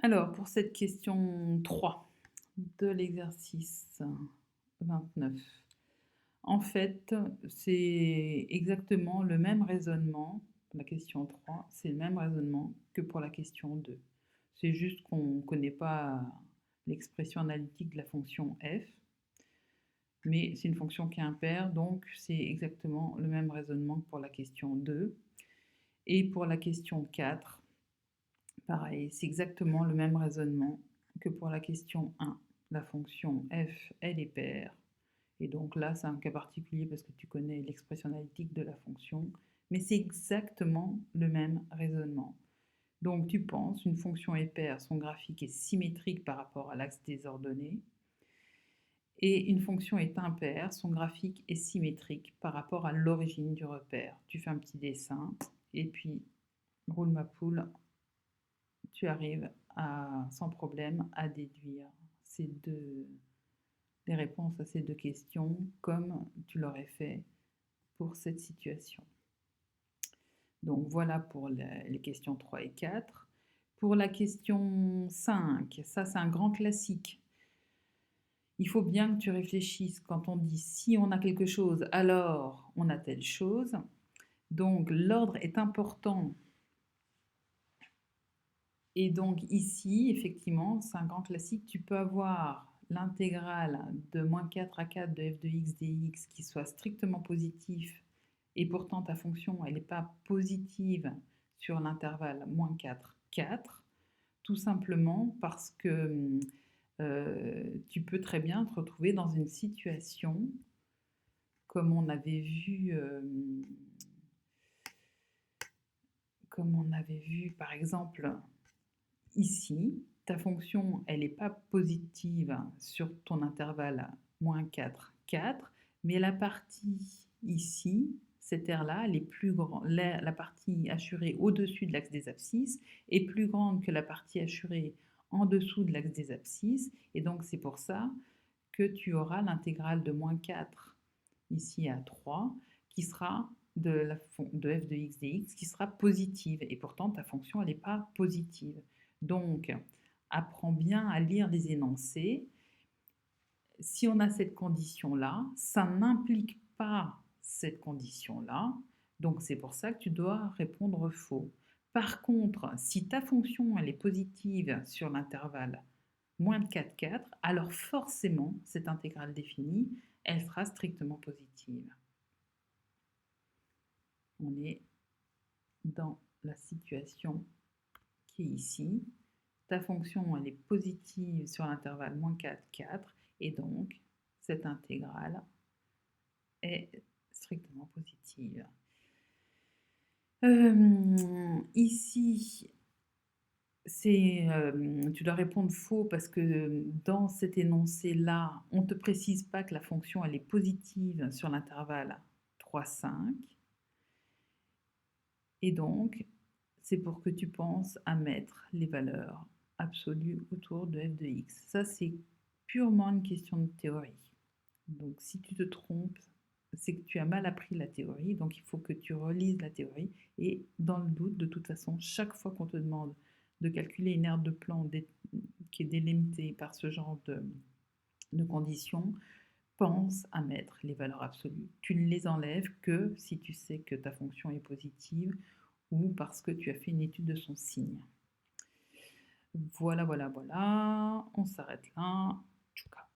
Alors, pour cette question 3 de l'exercice 29, en fait, c'est exactement le même raisonnement, la question 3, c'est le même raisonnement que pour la question 2. C'est juste qu'on ne connaît pas l'expression analytique de la fonction f, mais c'est une fonction qui est impaire, donc c'est exactement le même raisonnement que pour la question 2. Et pour la question 4, pareil, c'est exactement le même raisonnement que pour la question 1. La fonction f, elle est paire. Et donc là, c'est un cas particulier parce que tu connais l'expression analytique de la fonction, mais c'est exactement le même raisonnement. Donc tu penses, une fonction est paire, son graphique est symétrique par rapport à l'axe des ordonnées, et une fonction est impaire, son graphique est symétrique par rapport à l'origine du repère. Tu fais un petit dessin, et puis roule ma poule, tu arrives sans problème à déduire les réponses à ces deux questions comme tu l'aurais fait pour cette situation. Donc voilà pour les questions 3 et 4. Pour la question 5, ça c'est un grand classique. Il faut bien que tu réfléchisses quand on dit si on a quelque chose, alors on a telle chose. Donc l'ordre est important. Et donc ici, effectivement, c'est un grand classique, tu peux avoir l'intégrale de moins 4 à 4 de f de x dx qui soit strictement positif, et pourtant ta fonction, elle n'est pas positive sur l'intervalle moins 4, 4, tout simplement parce que tu peux très bien te retrouver dans une situation, comme on avait vu par exemple ici, ta fonction, elle n'est pas positive sur ton intervalle moins 4, 4, mais la partie ici, cette aire-là, elle est plus grande. La partie assurée au-dessus de l'axe des abscisses est plus grande que la partie assurée en dessous de l'axe des abscisses, et donc c'est pour ça que tu auras l'intégrale de moins 4 ici à 3, qui sera de f de x dx, qui sera positive, et pourtant ta fonction, elle n'est pas positive. Donc, apprends bien à lire les énoncés. Si on a cette condition-là, ça n'implique pas cette condition-là, donc c'est pour ça que tu dois répondre faux. Par contre, si ta fonction elle est positive sur l'intervalle moins de 4, 4, alors forcément, cette intégrale définie, elle sera strictement positive. On est dans la situation qui est ici. Ta fonction, elle est positive sur l'intervalle moins 4, 4, et donc cette intégrale est strictement positive. Ici, tu dois répondre faux parce que dans cet énoncé-là, on ne te précise pas que la fonction elle est positive sur l'intervalle 3, 5. Et donc, c'est pour que tu penses à mettre les valeurs absolues autour de f de x. Ça, c'est purement une question de théorie. Donc, si tu te trompes, c'est que tu as mal appris la théorie, donc il faut que tu relises la théorie. Et dans le doute, de toute façon, chaque fois qu'on te demande de calculer une aire de plan qui est délimitée par ce genre de conditions, pense à mettre les valeurs absolues. Tu ne les enlèves que si tu sais que ta fonction est positive ou parce que tu as fait une étude de son signe. Voilà, voilà, voilà. On s'arrête là. Tchouka.